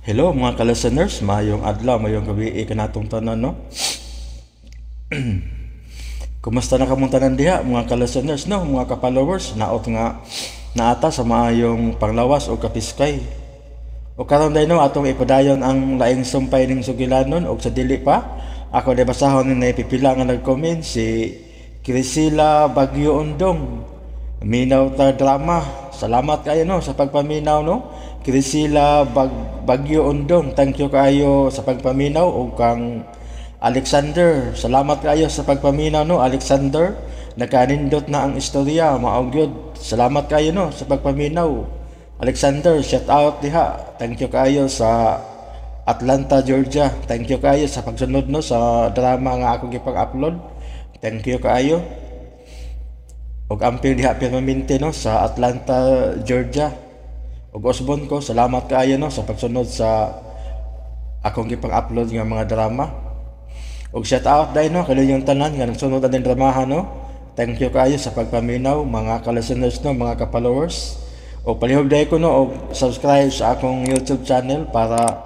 Hello mga ka-listeners, mayong adlaw, mayong gabi ikanatong tanan no. Kumusta na kamong tanan diha mga ka-listeners no, mga ka-followers, naot nga naata sa maayong panglawas o kapiskay. O karon day no atong ipadayon ang laing sumpay ning sugilanon og sa dili pa. Ako day basahon ni pipila nga nag-comment si Crisila Bagyo Undong. Minaw ta drama. Salamat kayo no sa pagpaminaw no. Crisila Bagyo Undong, thank you kayo sa pagpaminaw. O kang Alexander, salamat kayo sa pagpaminaw no Alexander. Nagkanindot na ang istorya, maagyod. Salamat kayo no sa pagpaminaw. Alexander, shout out diha. Thank you kayo sa Atlanta, Georgia. Thank you kayo sa pagsunod no sa drama nga akong ipag-upload. Thank you kayo. Og amping diha permanente no sa Atlanta, Georgia. Og usbon ko, salamat kaayo no sa pagsunod sa akong gipang-upload nga mga drama. Og shout out dai no kay yung tanan nga nagsunod ang dramahan no. Thank you kaayo sa pagpaminaw mga ka-listeners no, mga ka-followers. O palihog dai ko no og subscribe sa akong YouTube channel para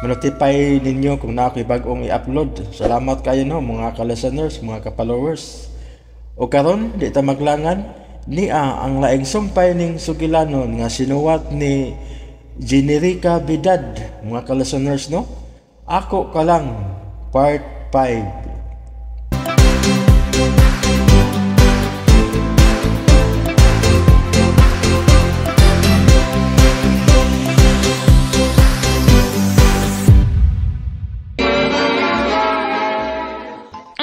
ma-notify ninyo kung na ako'y bag-ong i-upload. Salamat kayo no mga ka-listeners, mga ka-followers. O karon di ta maglangan niya ang laing sumpay ning sugilanon nga sinuwat ni Generica Bidad, mga ka-listeners no. Ako ka lang, part 5.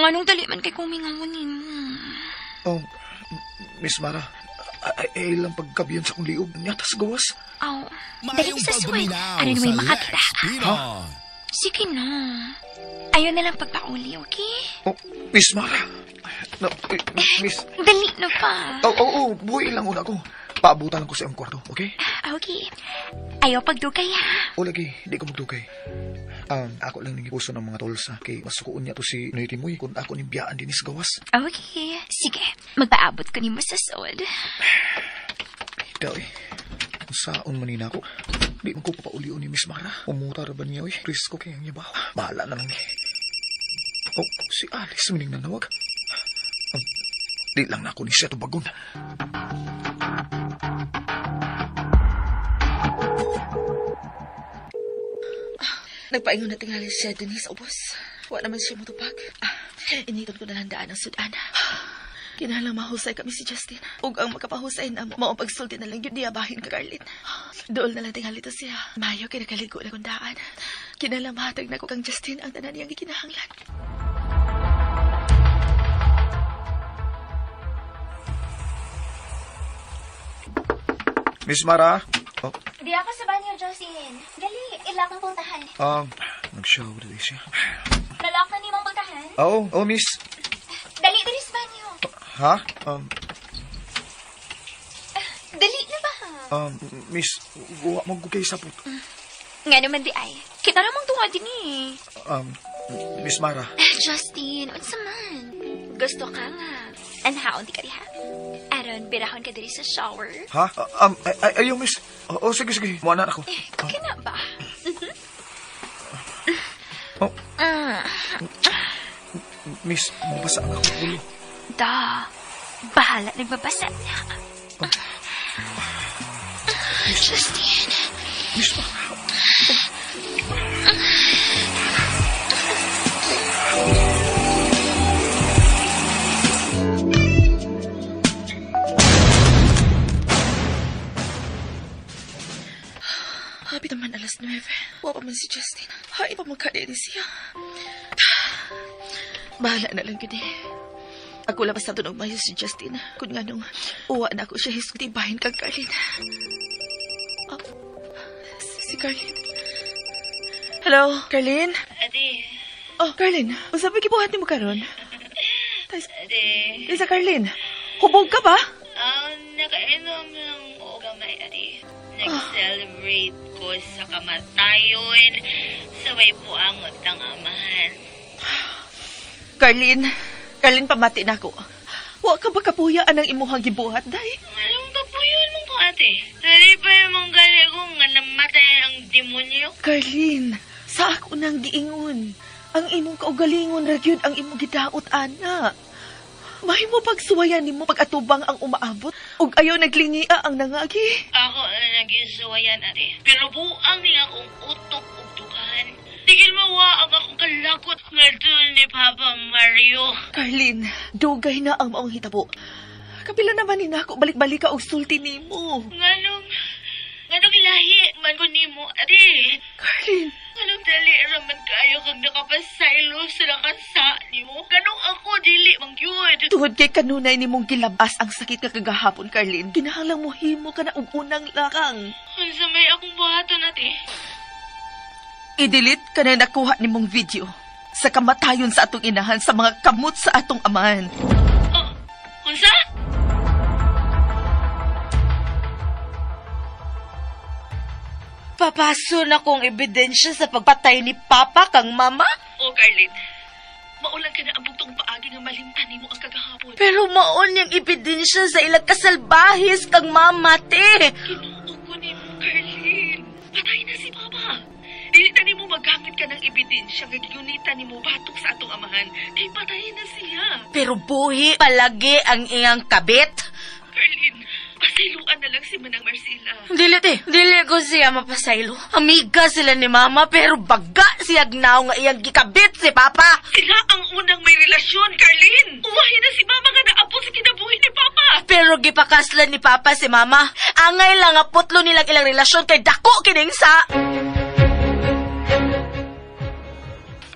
Anong dali man kay kumingangunin mo? Oh, Miss Mara, ay lang pagkabiyan sa kong liog niya, tas gawas. Aw, dali sa suway. Ano na may makakita? Ha? Sige na. Ayaw na lang pagpauli, okay? Oh, Miss Mara. No, Miss... Dali na pa. Buhay lang una ko. Paabutan lang ko sa iyong kwarto, okay? Okay. Ayaw pagdugay, ha? O lagi, di ko magdugay. Ako lang nang ipuso ng mga tolsa kay masukuon niya to si Noy Timoy kung ako ning biyaan din is gawas. Okay. Sige, magpaabot ko ni mo sa sod. Daw saon man nina ako. Di man ko papaulio ni Miss Mara. Umuta ra ba niya, oy? Risk ko kaya niya ba? Bahala na lang ni. Oh, si Alice mining nanawag. Di lang na ako ni siya tubagon. Nagpaingon na tingali siya Denise, ubos. Wala naman siya matupag. Initon ko na lang daan ng sudana. Kinahalang mahusay kami si Justin. Ug ang makapahusay na mo pagsulti na lang yun niyabahin ka, Carlin. Dool na lang tingali to siya. Mayo, kinakaligo na kong daan. Kinahalang mahatag na ko kang Justin ang tanan niyang ikinahanglan. Miss Mara? Oh. Di ako sa banyo, Jocelyn. Dali, ilak ang puntahan. Nag-shower din siya. Nalak na ni mong puntahan? Oh, Miss. Dali, dali sa banyo. Ha? Dali na ba? Miss, huwag magugay sa puto. Nga naman di ay. Kita namang tunga din eh. Miss Mara. Justin, unsa man? Gusto ka nga. Anhaon di ka diha. Aron, birahon ka diri sa shower. Ha? Ayaw, Miss. Sige. Muanan ako. Kina ba? Miss, mabasa ang ako ulo. Da. Bahala nagbabasa. Justin. Miss Mara. Habi naman alas 9. Wa pa man si Justin. Hai pa magkain siya. Bahala na lang yun eh. Ako lang basta tunog mayo si Justin. Kung nga nung uwa na ako siya hisutibahin kang Carlin. Si Carlin. Hello, Carlin? Ate. Carlin. Usabi kibuhat ni mo karon. Ate. Sa Carlin. Hubog ka ba? Nakainom lang o gamay, ate. Nag-celebrate ko sa kamatayon. Saway po ang utang amahan. Carlin, pamati na ko. Wa ka ba kapuyaan ang imuhang gibuhat, day? Anong kapuyon mo ko, ate? Dali pa yung mga gali ko nga namatay ang demonyo? Carlin, sa ako nang giingon. Ang imong kaugalingon ra gyud ang imong gidaot ana. Mahimo pagsuwayan nimo pag-atubang ang umaabot ug ayaw naglingia ang nangagi. Ako na nag-isuwayan, ate. Pero buang ni akong utok ug dugan. Tigil mawa ang akong kalakot nga doon ni Papa Mario. Carlin, dugay na ang maong hitabo. Kapila naman ni nako balik-balik ka og sulti nimo. Nganong lahi man ko nimo, ate. Carlin, Anong dali raman kayo kag nakapasaylo sa nakasa nimo? Ganong ako dili mangyud. tungod kay kanunay nimong gilabas ang sakit ka kagahapon, Carlin. Kinahanglang mo himo ka na og unang lakang. Unsa may akong buhaton, ate? I-delete ka na nakuha nimong video sa kamatayon sa atong inahan sa mga kamot sa atong amahan. Oh, unsa? Papaso na kong ebidensya sa pagpatay ni Papa kang Mama? Oh, Carlin. Maulang ka na ang bugtong paagi nga malimtan nimo ang kagahapon. Pero maon yung ebidensya sa ilang kasalbahis kang Mama, te. Kinuog ko nimo, Carlin. Patay na si Papa. Dili na nimo magamit ka ng ebidensya nga gigunitan nimo batok sa atong amahan. Kay patay na siya. Pero buhi palagi ang iyang kabit. Carlin, pasiluan na lang si Manang Marcela. Dili, te. Dili ko siya mapasaylo. Amiga sila ni Mama, pero baga siya gnaw nga iyang gikabit si Papa. Sila ang unang may relasyon, Carlin. Uwahin na si Mama nga naabot sa kinabuhi ni Papa. Pero gipakaslan ni Papa si Mama. Angay lang nga putlo nilang ilang relasyon kay dako kining sa...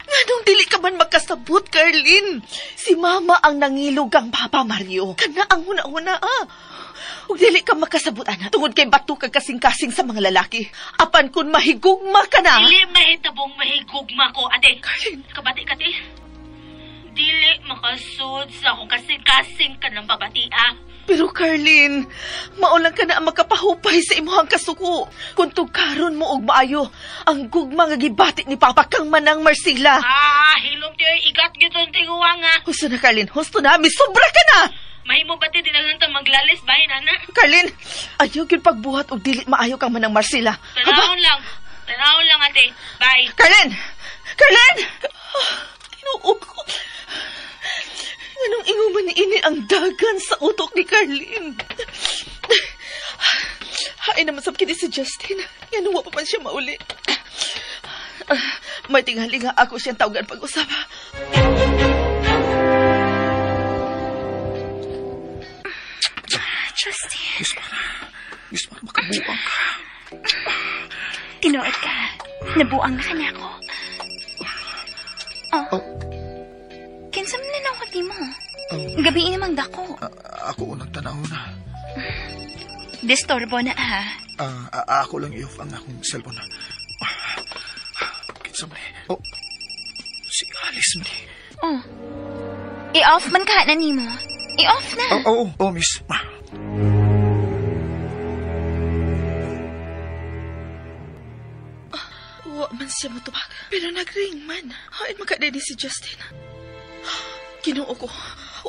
Nganong dili ka man magkasabot, Carlin? Si Mama ang nangilog kang Papa Mario. Kana ang huna-huna, Ug dili ka makasabot, ana. Tungod kay bato kag kasing-kasing sa mga lalaki. Apan kun mahigugma ka na... Dili mahitabong mahigugma ko, ate. Carlin, Kabati ka, te. Dili makasud sa akong kasing-kasing ka ng babatia. pero Carlin, maulang ka na ang makapahupay sa imuhang kasuko. Kung tugkaron mo og maayo, ang gugma nga gibati ni Papa kang Manang Marcela. Hilom tiyo, igat gitong tinguwa nga. Husto na, Carlin. Husto na. Misobra ka na! Mahimo ba ti dinagantang maglalis bahin, ana? Carlin, ayaw yun pagbuhat og dili maayo kang Manang Marcela. Tanawon lang. Tanawon lang, ate. Bye. Carlin! Carlin! Kinuog ko. Anong inguman ni ini ang dagan sa utok ni Carlin? Hain naman sabkin ni si Justin. Yan wa pa man siya mauli. May tingali nga ako siyang tawagan pag-usap. Justin, Miss Mara, makabuang ka. tinuod ka. Nabuang na ka na ako. Oh. Kinsam na nawag di mo. Gabi namang dako. Ako unang tanaw na. Disturbo na Ako lang i-off ang akong cellphone. Kinsa man Oh, si Alice man Oh. I-off man ka na nimo. I-off na. Oh, miss. Wa man siya matubag. Pero nag-ring man. Hain makadadi si Justin. Kinuo ko.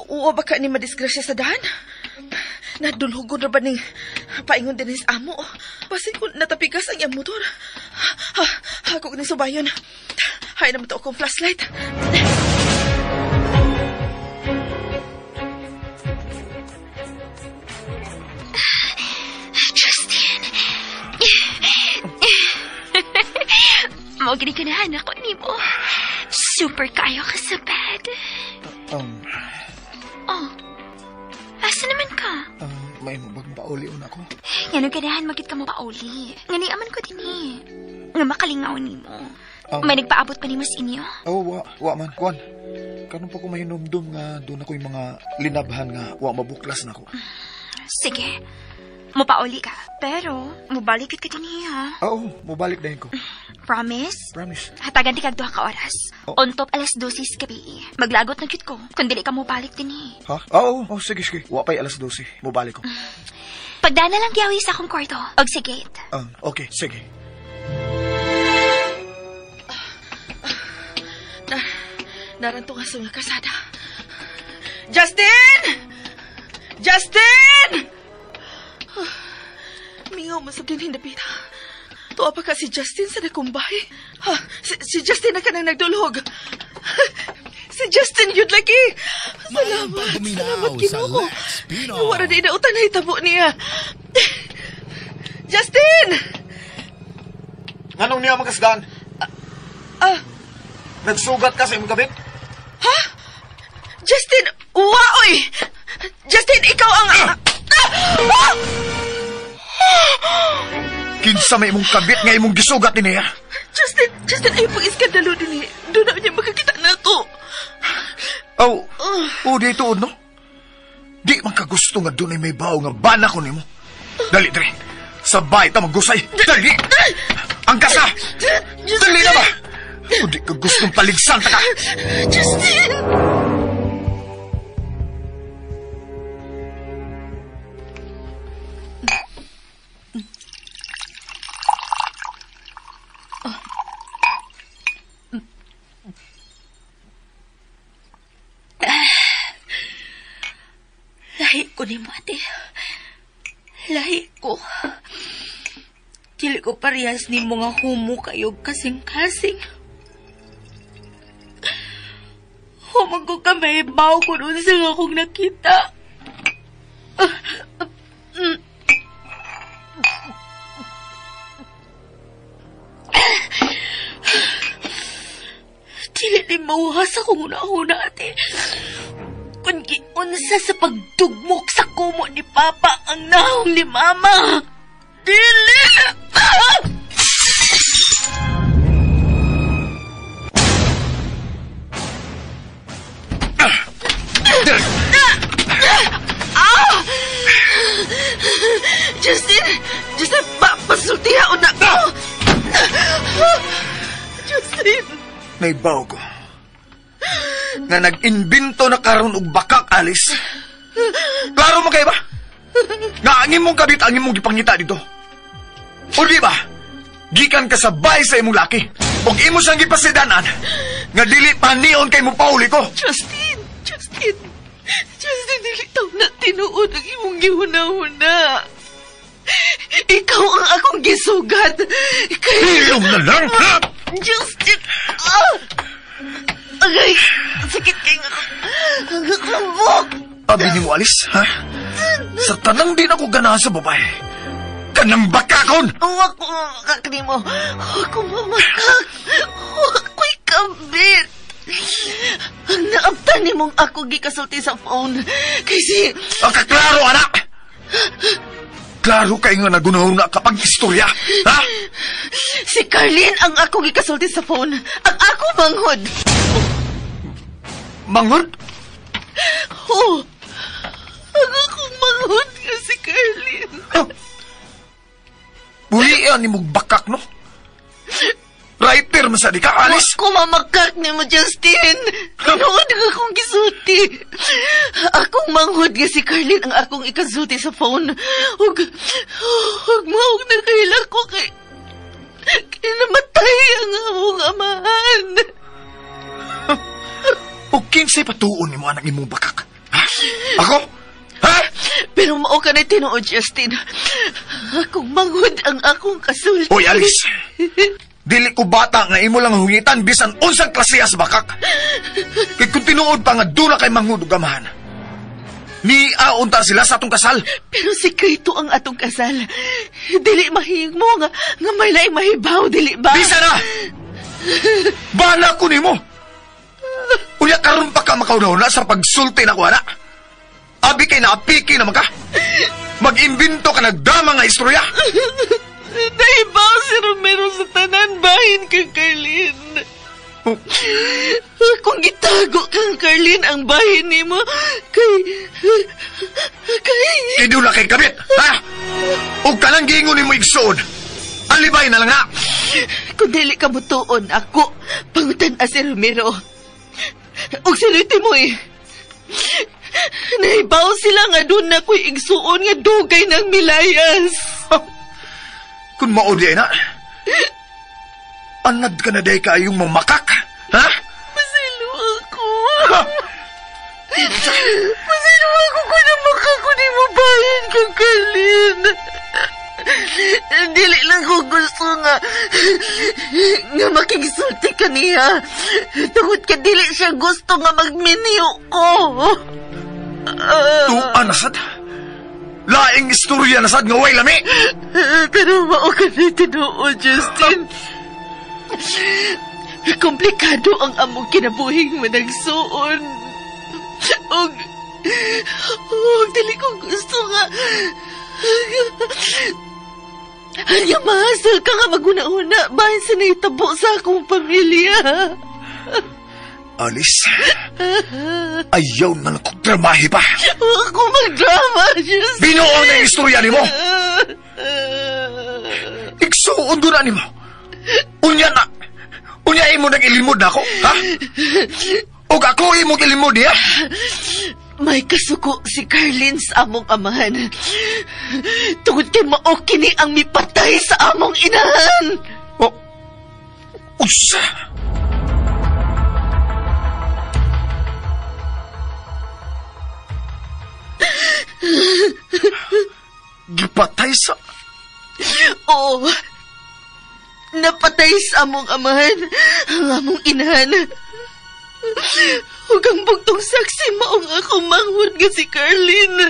Uwa ba ka ni madisgrasya sa dahan? Nadulhugon na ba ni paingon din his amo? Basin ko natapigas ang iyang motor. Hakog ni subayon. Hain naman to akong flashlight. Justin. Mo gini ganahan ako nimo. Super kayo ka sa bed. Oh. Asa naman ka? May mabag pauli una ko. Yan ang ganahan magit ka mo pauli. Nganiaman ko din eh. Nga makalingaw nimo. May nagpaabot pa ni mas inyo? Wa man. Kuan. Kanon pa ko may numdum nga doon ako yung mga linabhan nga wa mabuklas na ko. Sige. Mupauli ka. Pero, mubalik ka din ha. Oo, mubalik dahil ko. Promise? Promise. Hatagan di kag duha ka oras. On top alas 12 gabi. Maglagot na gyud ko. Kung dili ka mubalik din eh. Ha? Oo, sige. Wa pa'y alas 12. Mubalik ko. Pagdana lang giyawi sa akong kwarto. Og sa gate. Okay, sige. Naranto nga sa mga kasada. Justin! Justin! Mingaw mo sa din hindapita. Tuwa pa ka si Justin sa nakumbay. Ha, si Justin na ka nang nagdulhog. Si Justin yun lagi. Salamat Ginoo. Wala na inautan na itabo niya. Justin! Anong niya makasdaan? Nagsugat ka sa imong kabit? Ha? Justin! Waoy! Justin, ikaw ang... Kinsa may imong kabit nga imong gisugat ni niya? Justin, ayaw pang iskandalo din eh. Doon na niya makakita na to. Dito, no? Di man ka gusto nga doon ay may baho nga bana ko nimo. Dali, dali. Sabay ta maggusay. Dali! Ang kasa! Dali na ba? O di ka gustong paligsan ta ka. Justin! Lahi ko ni mo, ate. Lahi ko. Dili ko parehas ni mo nga humo kayog kasing-kasing. Humag ko kamay baw ko nun sa nga akong nakita. Dili ni mauhas akong una-una, ate. Kung giunsa sa pagdugmok sa kumo ni Papa ang nahong ni Mama. Dili! Justin, pasultihaon na ko! Justin! Naibaw ko. Nga nag-imbento na karon og bakak, Alice. Klaro mo kayo ba? Nga ang imong kabit ang imong gipangita dito. O di ba? Gikan ka sabay sa imong laki. Og imo siyang gipasidanan. Nga dili panion kay mo pauli ko. Justin, dili taw na tinuod ang imong gihuna-huna. Ikaw ang akong gisugat. Hilom na lang, ha? Justin! Agay! Sakit kayo nga. Ang lambok! Abi ni mo, Alice, ha? Sa tanang din ako ganahan sa babae. Kanang bakakon! Huwag ko makakni mo. Huwag ko mamakak. Huwag ko'y kabit. Ang naabtan ni mong ako gikasulti sa phone. Kasi... Kaklaro, anak! Klaro kayo nga nagunahuna kapag istorya, ha? Si Carlene ang ako gikasulti sa phone. Ang ako manghod. Manghod? Oo. Ang akong manghod nga si Carlene. Buhian ni mong bakak, no? Writer masadi ka, Alice? Huwag ko mamakak ni mo, Justin. Tinood nga akong gisulti. Akong manghod nga si Carlene ang akong ikasulti sa phone. Huwag maog na kaila ko kay namatay ang among amahan. O kinsay patuon ni mo ang imong bakak? Ha? Ako? Ha? Pero mao ka na tinuod, Justin. Akong manghod ang akong kasulti. Hoy, Alice. Dili ko bata nga imo lang hungitan bisan unsang klase sa bakak. Kay kung tinuod pa nga dula kay manghud ug amahan. Ni aunta sila sa atong kasal. Pero sikreto ang atong kasal. Dili mahing mo nga may laing mahibaw, dili ba? Bisa na! Bala ko nimo. Unya karon pa ka makauna sa pagsulti na ko, ana. Abi kay naapiki naman ka. Mag-imbento ka nagdama nga istorya. Nahibaw si Romero sa tanan bahin kang Carlene. Kung gitago kang Carlene ang bahin ni mo, Idula kay kabit, ha? O kanang gingon ni mo igsoon. Alibay na lang, ha? Kung dili ka mutuon ako, pangutan si Romero. Og siliti mo eh. Nahibaw sila nga doon na ko'y igsuon nga dugay ng milayas. Kung maudi na, anad ka na day kayong mamakak, ha? Masilo ako. Masilo ako kung namakak ko ni mo bayan kang Carlene. Dili lang ko gusto nga makigsulti ka niya. Tungod ka dili siya gusto nga magminiyo ko. Tuan nasad. Laing istorya nasad nga way lami. Pero mao ka na tinuod, Justin. Komplikado ang among kinabuhing managsuon. Og dili ko gusto nga hanya mahasal ka nga maguna-una bahin sa naitabo sa akong pamilya. Alice, ayaw na lang kong dramahe pa. Ako magdrama, Justin. Binuo na yung istorya ni mo. Igsuon ko na ni mo. Unya mo nang ilimod ako, ha? O ako imong ilimod, ha? May kasuko si Carlin sa among amahan. Tungod kay mao kini ang mipatay sa among inahan. Usa! Gipatay sa... Oo. Napatay sa among amahan ang among inahan. Huwag ang bugtong saksi maong akong manghud nga si Carlin.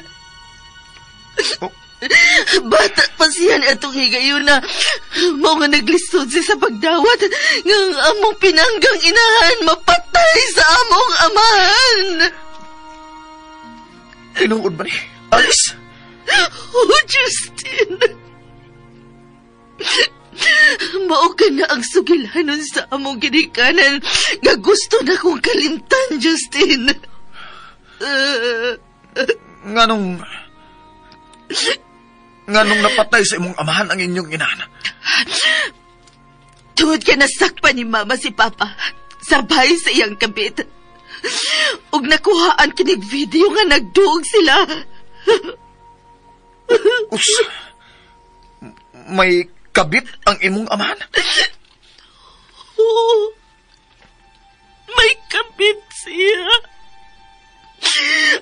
Bata pa siya na itong higayon na mao nga naglisod siya sa pagdawat nga ang among pinanggang inahan mapatay sa among amahan. Tinuod ba ni Alice? Oh, Justin. Mao ka na ang sugilanon sa among ginikanan nga gusto na kong kalimtan, Justin. Nganong napatay sa imong amahan ang inyong inahan? Tungod ka nasakpan ni Mama si Papa sabay sa iyang kabit. Ug nakuhaan kinig video nga nagduog sila. May kabit ang imong amahan? Oo. May kabit siya.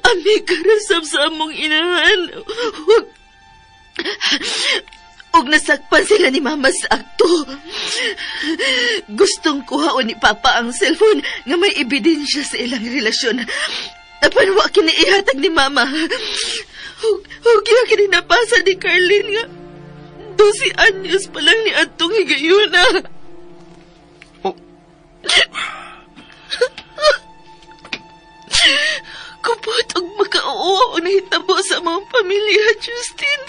Ami karasab sa among inahan. Ug nasakpan sila ni Mama sa akto. Gustong kuhaon ni Papa ang cellphone nga may ebidensya sa ilang relasyon. Apan wa kini ihatag ni Mama. Ug kini nabasa ni Carlin nga 12 anyos pa lang ni atong higayuna. Kupot og makauo na hitabo sa mga pamilya, Justin.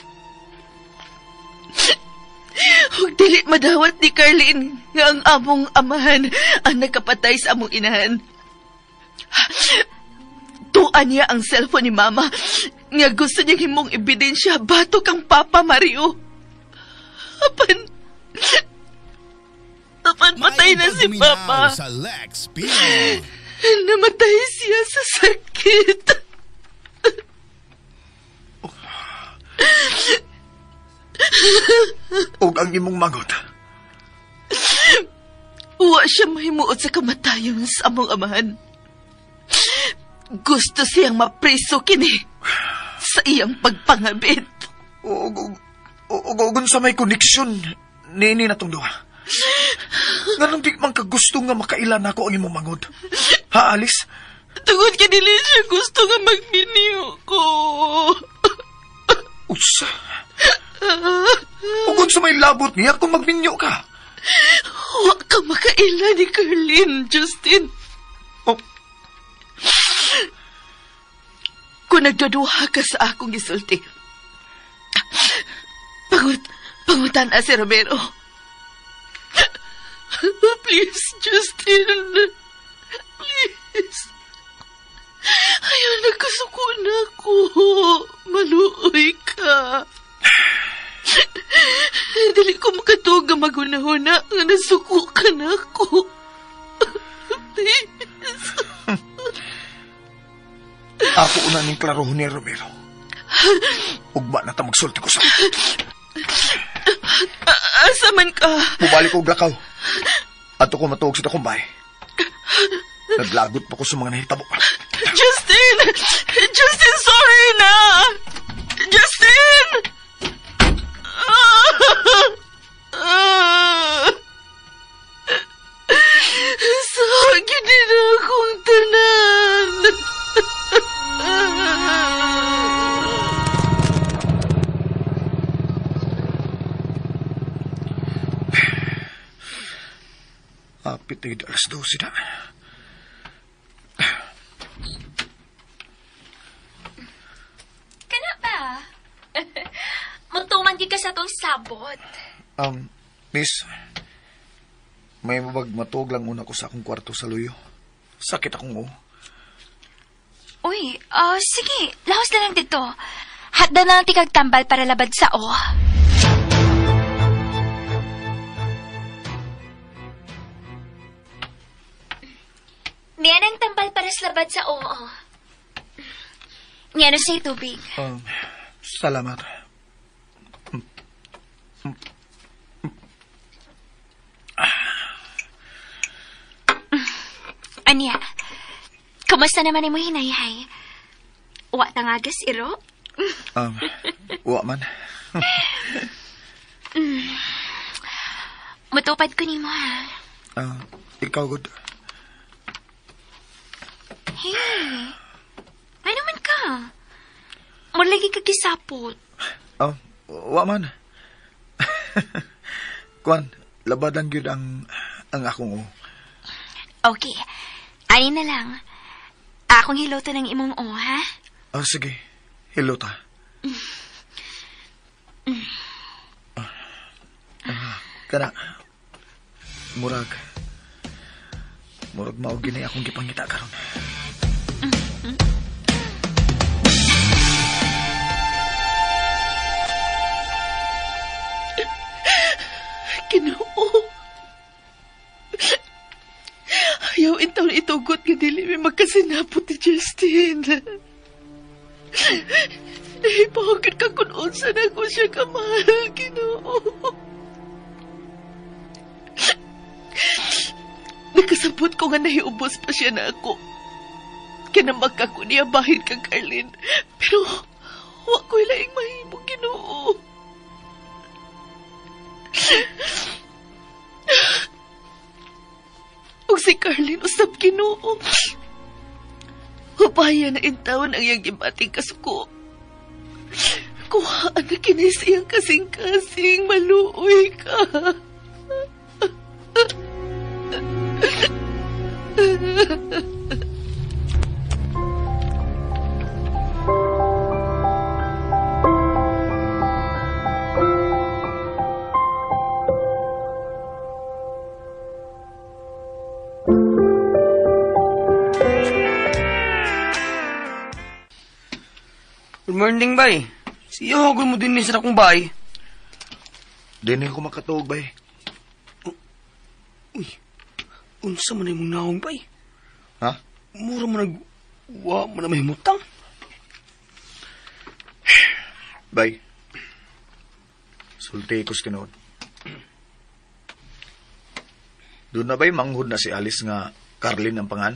Huwag dili madawat ni Carlin nga ang among amahan ang nakapatay sa among inahan. Tuan niya ang cellphone ni Mama nga gusto niya himong ebidensya batok ang Papa Mario. Apan patay na si Papa. Sa Lex Pino. Namatay siya sa sakit. O ang imong mangot? Wa siya mahimuot sa kamatayon sa among amahan. Gusto siyang mapriso kini sa iyang pagpangabit. O sa may koneksyon nini na tong duha. Nganong di man kagusto nga makailan ako ang imong mangot? Ha, Alice? Tungod ka dili siya gusto nga magbiniyo ko. Usa? Ugod sa may labot niya kung magminyo ka. Wa ka makailan ni Carlin, Justin. Kung nagdaduha ka sa akong gisulti, pangutan si Romero. Please, Justin. Please. Ayaw nagkasuko na ako. Maluoy ka. Dili ko makatuog ang magunahuna nga nasuko ka na ako. Please. Ako una ning klarohon ni Romero. Ugba na ta magsulti ko sa... Asa man ka? Mubalik ko og lakaw. Ato ko matuog sa takong bahay. Naglagot pa ko sa mga nahitabo. Justin! Justin, sorry na! Justin! Hapit na alas 12 na. Kana ba? Mutuman di ka sa tong sabot. Miss, may mabag matog lang muna ko sa akong kwarto sa luyo. Sakit akong Uy, sige. Lahos na lang dito. Hatda na lang tikag tambal para labad sa Niyan ang tambal para sa labad sa Niyan na sa'yo tubig. Salamat. Anya, kumusta naman mo hinayhay? Wa tangagas, iro? Wa man. Matupad ko ni mo, ha? Ikaw, good. Hey, ano man ka? Mulagi ka kisapot. Wa man. Kwan, labad lang yun ang akong Okay, ay na lang. Akong hilota ng imong ha? Sige. Hilota. Kana. Murag maog gini akong gipangita karon. Ginoo. Ayaw intaw itugot nga dili may magkasinapot ni Justin. Bakit ka kung unsa na ko siya kamahal, Ginoo? Nakasabot ko nga nahiubos pa siya na ako. Kinamag ako niya bahid kang Carlin. Pero, wa ko'y laing mahimo, Ginoo. Ug si Carlin usab, Ginoo. Upaya na intaon ang iyang gibating kasuko. Kuhaan na kinis iyang kasing-kasing, maluoy ka. Good morning, bay. Siya, hagol mo din sa akong bay. Dini ko makatuog, bay. Uy, unsa man ay mong naong, bay? Ha? Mura mo wa mo na may mutang. Bay. Sulti ko sa kinood. Doon na ba'y manghud na si Alice nga Carlin ang pangan?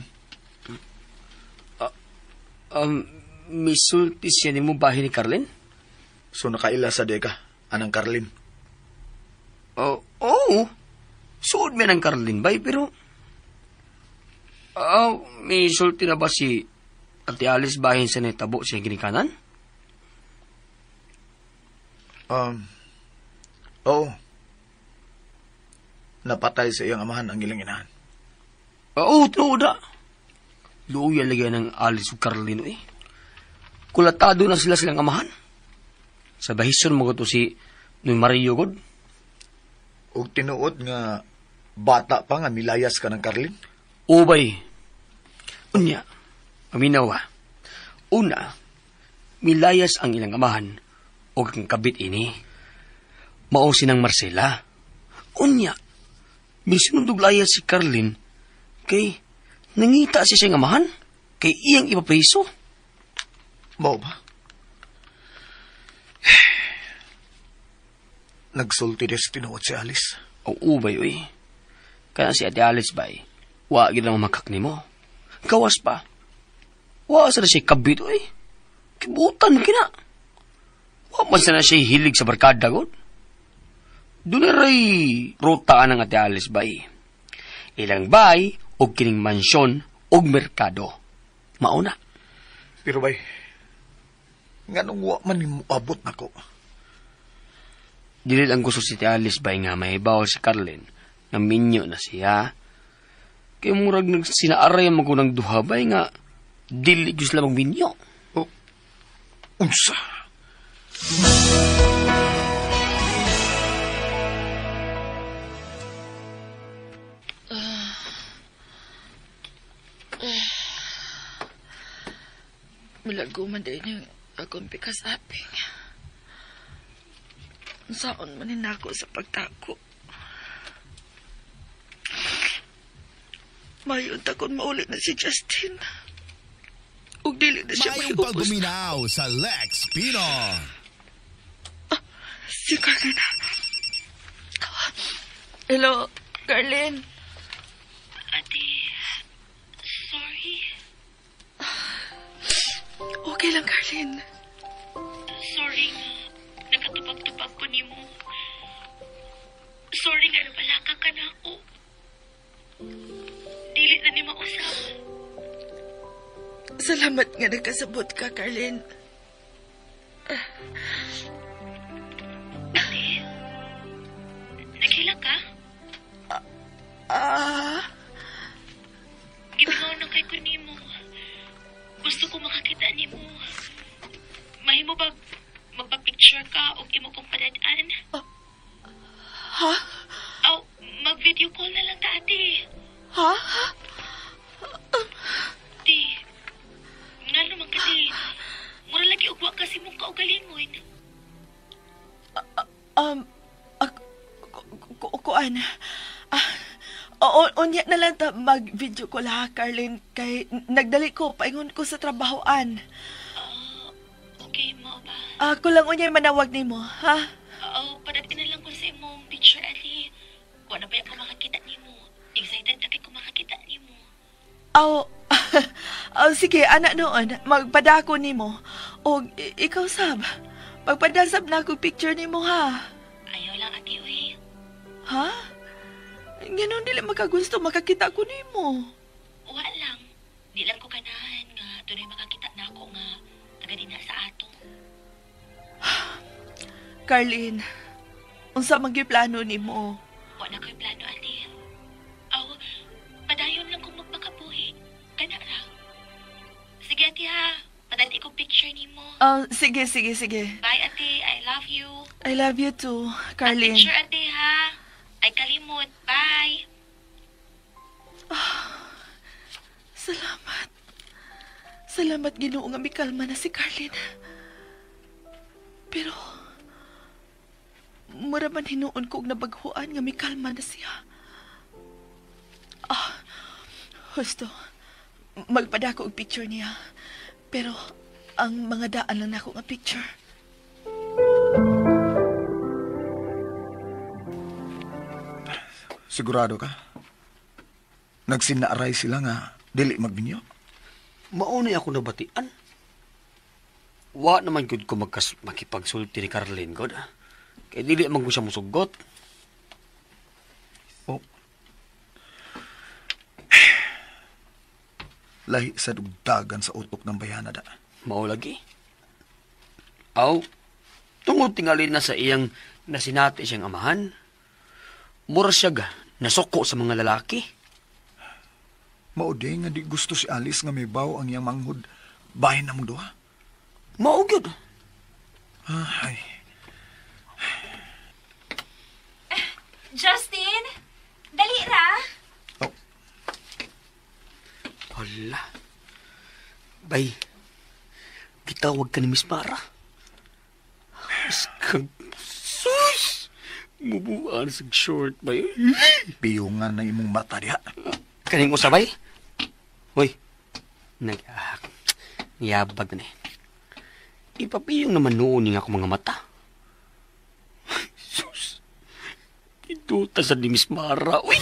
Misulti siya ni mo bahay ni Carlin? So nakaila sa deka, anang Carlin. Oo. Suod mo ng Carlin, bay, pero... may sulti na ba si Ate Alice bahin sa netabo siya ginikanan? Oo. Napatay sa iyang amahan ang ilang inahan. Oo, tuda. Luya lagay ng Alice o Carlin, eh. Kulatado na sila silang amahan. Sa bahison mo to si Noy Mario God. Ug tinuod nga bata pa nga milayas ka ng Carlin. Ubay. Unya, paminawa. Una, milayas ang ilang amahan o kang kabit ini. Maong sinang Marcela. Unya, misunod layas si Carlin kay nangita siya siyang amahan kay iyang ipapriso. Mao ba? Nagsulti din sa tinuod si Alice. O ubay, uy. Kaya si Ate Alice, bay, wa gid lang makakni mo. Gawas pa. Wa sa na siya kabit, uy. Kibutan kina. Wa man sa na siya hilig sa barkada, god. Doon na ray rutaan ng Ate Alice, bay. Ilang bay, o kining mansyon, o merkado. Mauna. Pero bay, nga nung wa man mo abot na ko. Dili lang gusto si Ate Alice, bay, nga may bawal si Carlin na minyo na siya. Kaya murag sinaaray ang magunang duhabay nga dili gyud sila magminyo. Oh, unsa? Milago man din yung akong pikas aping. Saan man ako sa pagtako. Mayon takon maulit na si Justin. Ug dili na siya Mayong maiubos. pagbuminaw sa Lex Pinon. Si Carlin. Hello, Carlin. Ate, sorry. Okay lang, Carlin. Sorry nga. Nakatubag-tubag ko ni mo. Sorry nga napalaka ka na ako. Dili na ni mausap. Salamat nga nagkasabot ka, Carlin. Ate, naghilang ka? Gibingaw na kay ko ni mo. Gusto ko makakita ni mo. Mahimo ba magpa-picture ka o imo kong padadaan? Ha? Aw, mag-video call na lang ta, ate. Ha? Ate, nga naman kasi, mura lagi ugwa kasi mong kaugalingon. Kuan. Unya na lang ta mag-video ko ha, Carlin. Kay nagdali ko, paingon ko sa trabahoan. Okay mo ba? Kulang unya manawag ni mo, ha? Padating na lang ko sa imong picture, ate. Kung ano ba yung makakita ni mo. Excited na kay kung makakita ni mo. Sige, anak noon, magpadako ni mo. O, ikaw sab, magpadasab na ako picture ni mo, ha? Ayaw lang, ate, uy. Ha? Ganon dili makagusto, makakita ko ni mo. Uwa lang. Di lang ko ganahan nga. Doon makakita na ako nga. Taga na sa ato. Carlin, unsa man gyud plano ni mo? Wala ko'y plano, ate. Aw, padayon lang kung magpakabuhi. Kana ra. Sige, ate, ha. Padali kong picture ni mo. Sige. Bye, ate. I love you. I love you too, At Carlin. picture, ate, ha. Ay kalimot. Bye. Salamat. Salamat, Ginoo nga mikalma na si Carlin. Pero, mura man hinuon ko og nabaghuan nga mikalma na siya. Husto. Magpadako og picture niya. Pero, ang mga daan lang nako nga picture. Sigurado ka? Nagsinaaray sila nga dili magbinyo? Maunay ako nabatian. Wa naman gud ko makipagsulti ni Carlin god. Kaya dili man ko siya musugot. Oh. Lahi sa dugdagan sa utok ng bayanada. Mao lagi. Aw, tungod tingali na sa iyang nasinati siyang amahan. Mura siya ga, nasuko sa mga lalaki. Mauday nga di gusto si Alice nga may baw ang iyang manghud bahin na mong duha. Mao gyud. Ay. Justin! Dali ra! Oh, Hala. Bay, gitawag ka ni Miss Mara. Mas kag... Sus! Mubuan sa short, bay. piyungan na imong mata diha. Kaning usabay? Hoy, niyabag na eh. Ipapiyong naman noon nga ako mga mata. Sus! Ituta sa ni Miss Mara. Uy!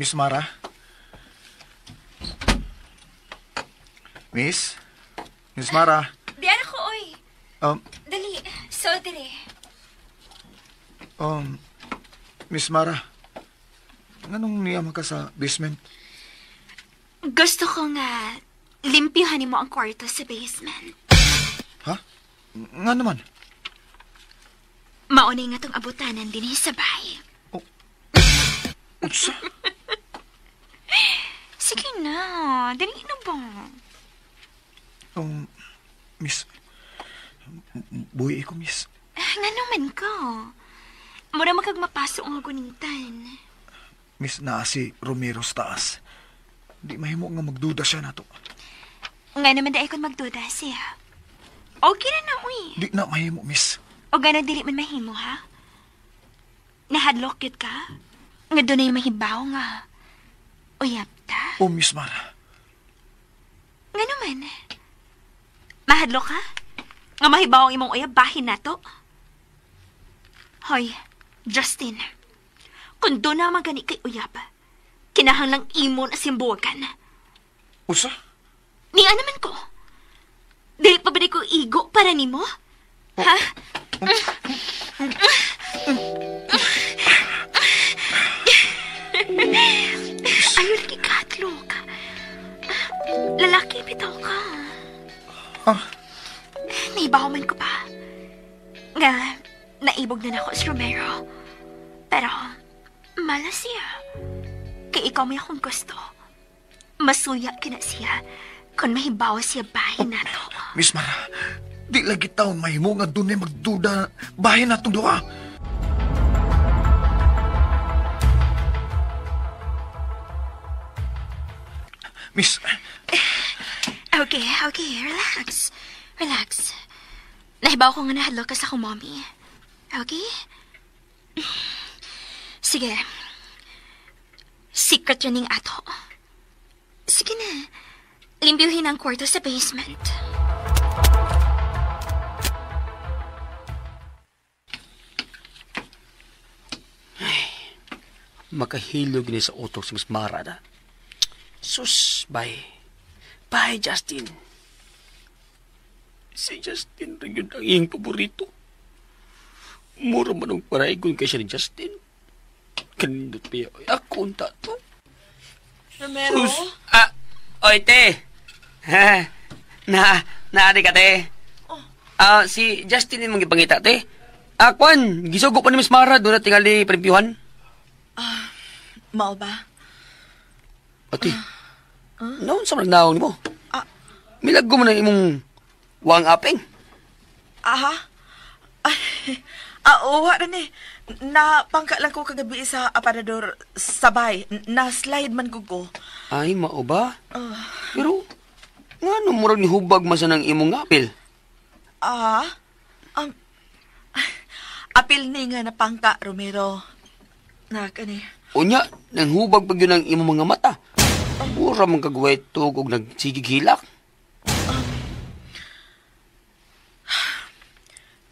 Miss Mara? Miss Mara? Diyan ako, oy. Dali, so dire. Miss Mara, nganong niyama ka sa basement? Gusto ko nga limpyuhan mo ang kwarto sa basement. Ha? Nga naman? Maunay nga tong abutanan din sabay. Unsa? Sige na, dali na ba? Miss, buhi ko, miss. Nga naman ko. Mura makagmapasok ang gunintan. Miss, naa si Romero sa taas. Di mahimo nga magduda siya na to. Nga naman dahil kung magduda siya. Okay na na, uy. Di na mahimo, miss. O gano'n dili man mahimo, ha? Nahadlok yun ka? Nga doon na yung mahibaw nga. Uyap ta? Oh, Miss Mara. Nga naman. Mahadlok ka? Nga mahibaw ang imong uyap, bahin na to? Hoy, Justin. Kung doon na magani kay uyap, kinahanglang imo na simbuwagan. Usa? Niya naman ko. Dili pa ba di ko igo para nimo? Ha? Ayaw lagi katlog. Lalaki bitaw ka. Naibaw man ko pa. Nga, naibog na ako si Romero. Pero, malas siya. Kaya ikaw may akong gusto. Masuya ka na siya kung mahibawa siya bahay na to. Miss Mara, di lagi taon mahimo nga doon na magduda bahay na itong duha. Miss... Okay, relax. Relax. Nahibaw ko nga nahadlok ka sa akong mommy. Okay? Sige. Secret yun ng ato. Sige na. Limbyuhin ang kwarto sa basement. Makahilog ni sa utok si Miss Mara na. Sus, bye. Bye, Justin. Si Justin rin yun ang iyong paborito. Mura man ang paraigon kay siya ni Justin. Kanindot pa yun. Ako ang tato. Romero? Oy, te. Ha? Naari ka, te. Si Justin yung mga ipangita, te. Kwan, gisugo pa ni Miss Mara doon na tingali parimpiyuhan. Mao ba? Ati, naon sa nagnawang mo? Milago mo na imong wang apeng. Uwa na ni. Napangka lang ko kagabi sa aparador sabay. Na-slide man ko. Ay, mao ba? Pero, nga nung murag ni hubag masa ng imong apel? Apil ni nga napangka, Romero. Kani. Unya, nang hubag pag yun ang imong mga mata. Pura mong kagwet tugog nagsigig hilak.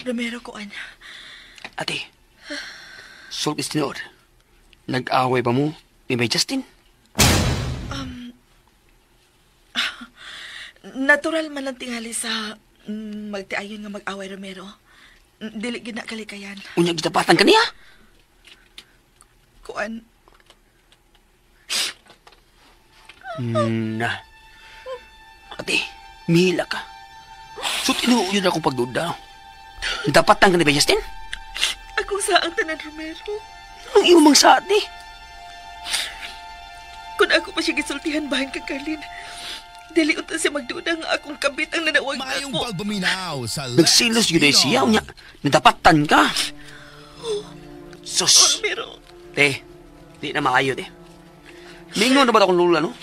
Romero ko, Ate, sultis tinood. Nag-away ba mo ni May Justin? Natural man lang tingali sa magtiayon nga mag-away, Romero. Dili gina kalikayan. Unya, gitapatan ka niya? Kuan. Ate, mihila ka. So, tinuuyod akong pagduda. Dapatan ka ni May Justin? Ako saan tanan, Romero? Anong iyong mang sa ate? Kung ako pa siya gisultihan bahan kagalin, dili unta siya magduda nga akong kabit ang nanawag na Mayong ako. pagpaminaw sa Nagsilos yun ay siya. Unya, nadapatan ka. Sus. Romero. Te, di na maayo, te. Mingon na ba akong lula, no?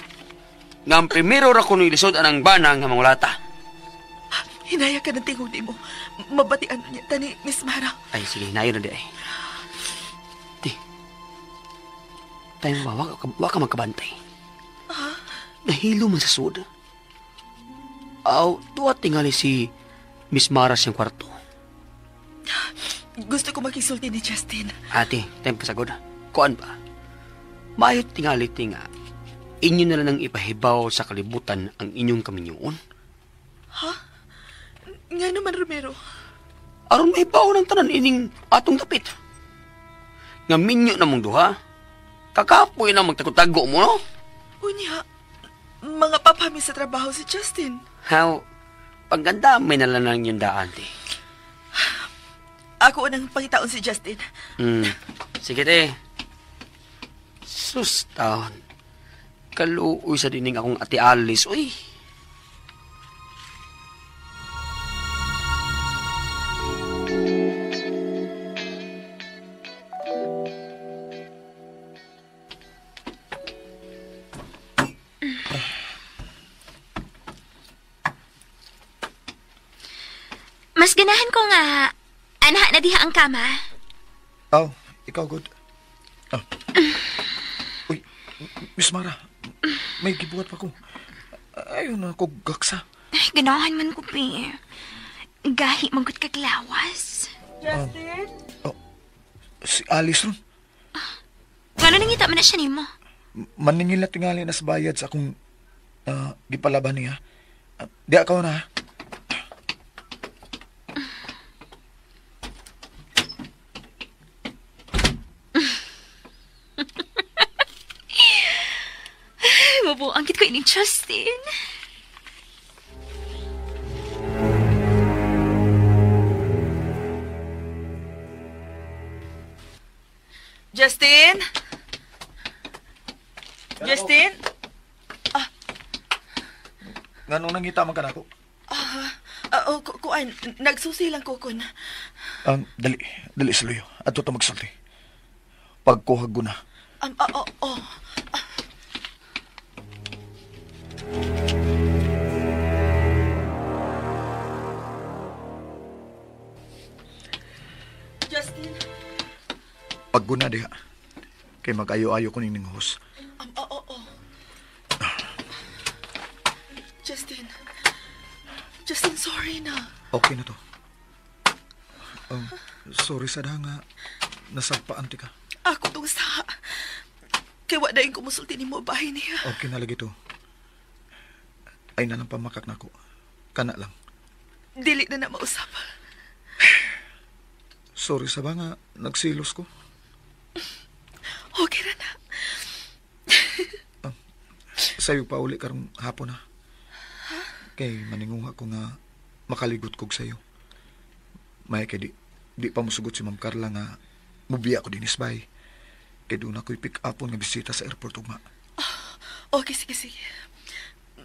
Nga primero ra ko nung ilisod anang banang nga mangulata. Hinaya ka ng tingog di mo. Mabatian niya tani, Miss Mara. Ay, sige, nayo na di ay. Te, tayo ba, waka magkabantay. Nahilo man sa sud. Tuwa tingali si Miss Mara siyang kwarto. Gusto ko makisulti ni Justin. Ate, tayo pasagod. Kuan ba? Mayot tingali tinga. Inyo na lang ipahibaw sa kalibutan ang inyong kaminyoon. Nga naman, Romero. Aron mahibaw ng tanan ining atong dapit. Nga minyo na mong duha. Kakapoy na magtago-tago mo, no? Unya, mga papami sa trabaho si Justin. How? Paganda, may nalanang yung daan, te. ako unang pangitaon si Justin. Sige, te. Sus, taon. Kaluoy sa dining akong ati Alice, uy. Mas ganahan ko nga, anha na diha ang kama. Oh, ikaw good. Uy, Miss Mara, may gibuhat pa ko. Ayaw na ako gaksa. Ay, ganahan man ko, Pi. Gahi manggut kaglawas. Justin? Si Alice ron. Gano'n nangita man na siya nimo? Maningil na tingali na sa bayad sa akong gipalaban niya. Di ako na. Mabuangkit ko ining Justin. Justin? Justin? Nganong nangita man ka na ako? Kuan, nagsusi lang ko kun. Dali saluyo. Ato to magsulti. Pagkuhag ko na. Justin? Pagguna diha. Kay mag-ayo-ayo ko ning host. Justin, sorry na. Okay na to. Sorry sa nga nasagpaan ti ka. Ako tong sa... Kay wadayin kumusulti ni mo bahay niya. Okay na lagi to. Ay na lang pamakak na ko. Kana lang. Dili na na mausap. Sorry sa nga nagsilos ko. Okay na. Sayo pa uli karong hapon na. Kay maninguha ko nga makaligot kog sayo. May kay di pa musugot si Ma'am Carla nga mubiya ko din isbay. Kay doon ako'y pick upon nga bisita sa airport ugma. Okay, sige.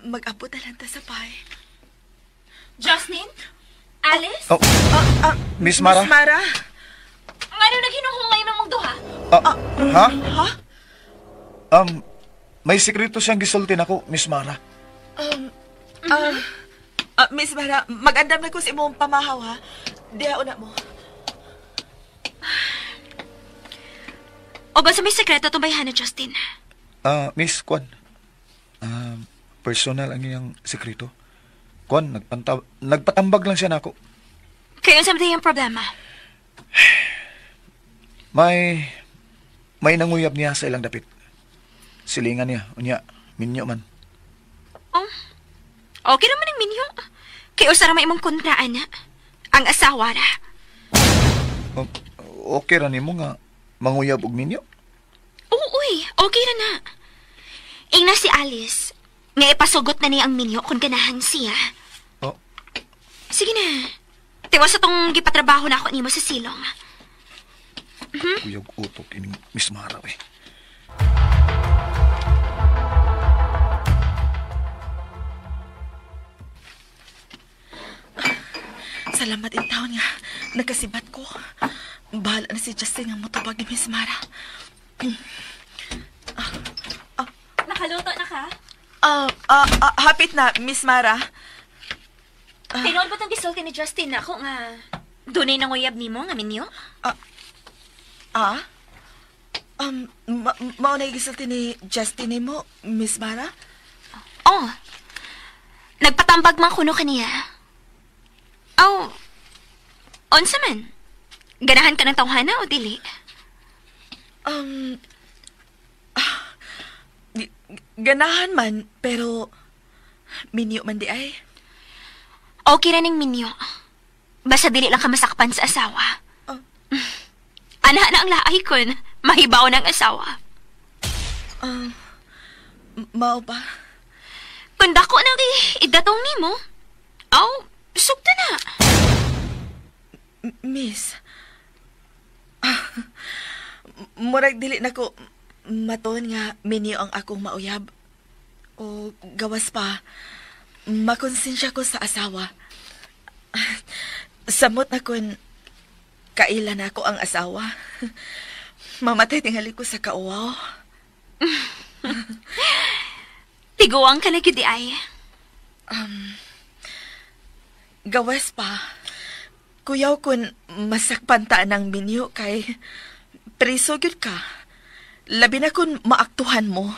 Mag-abot na lang ta sa bahay. Justin? Alice? Miss Mara? Miss Mara? Ano naghinuhungay mo mong duha? Ha? Ha? May sekreto siyang gisultin ako, Miss Mara. Miss Mara, mag-andam na ko sa imong pamahaw, ha? Diha una mo. O ba sa may sekreto itong bayhan na Justin? Miss Kwan. Personal ang iyang sekreto. Kwan, nagpatambag lang siya na ako. Kayo sa mga yung problema? May nanguyab niya sa ilang dapit. Silingan niya, unya, minyo man. Oh, okay naman ang minyo. Kayo sa ramay mong kontraan na. Ang asawa na. Okay ra nimo nga manguyab og minyo? Uy, okay na na. Ing na si Alice, nga ipasugot na niya ang minyo kung ganahan siya. Sige na. Tiwas sa tong gipatrabaho na ako nimo sa silong. Kuyog utok ining Miss Mara, eh. Salamat in taon nga. Nagkasibat ko. Bahala na si Justin nga motubag ni Miss Mara. Nakaluto na ka? Hapit na, Miss Mara. Tinood ba itong gisulti ni Justin na ako nga dunay nanguyab ni mo nga minyo? Maunay gisulti ni Justin ni mo, Miss Mara? Oh, nagpatambag man kuno kaniya. Oh, onsa man? Ganahan ka ng tawhana o dili? Ganahan man, pero minyo man di ay. Okay ra ning minyo. Basta dili lang ka masakpan sa asawa. Ana na ang laay kon, mahibaw ng asawa. Mao ba? Kung dako na idatong nimo, sukta na. Miss, Murag dili na ko maton nga minyo ang akong mauyab. O gawas pa, makonsensya ko sa asawa. Samot na kun kailan ako ang asawa. Mamatay tingali ko sa kauwaw. Tiguang ka na gid ay. Gawas pa, kuyaw kun masakpan ta ng minyo kay preso gyud ka. Labi na kun maaktuhan mo.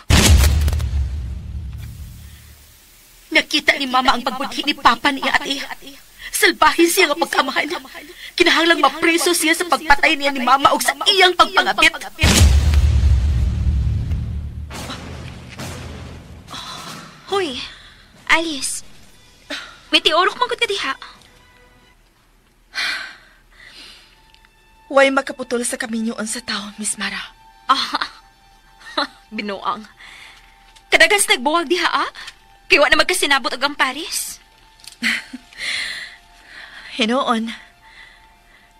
Nakita ni Mama ang pagbudhi ni Papa niya, ate. Salbahin siya nga pagkamahan. Kinahanglang mapreso siya sa pagpatay niya ni Mama o sa iyang pagpangapit. Hoy, Alice. May tiorok mangkot ka diha. Way makaputol sa kaminyoon sa taon, Miss Mara. Binuang. Kadagan sa nagbuwag diha, Kaya wa na magkasinabot og ang Paris. Hinoon.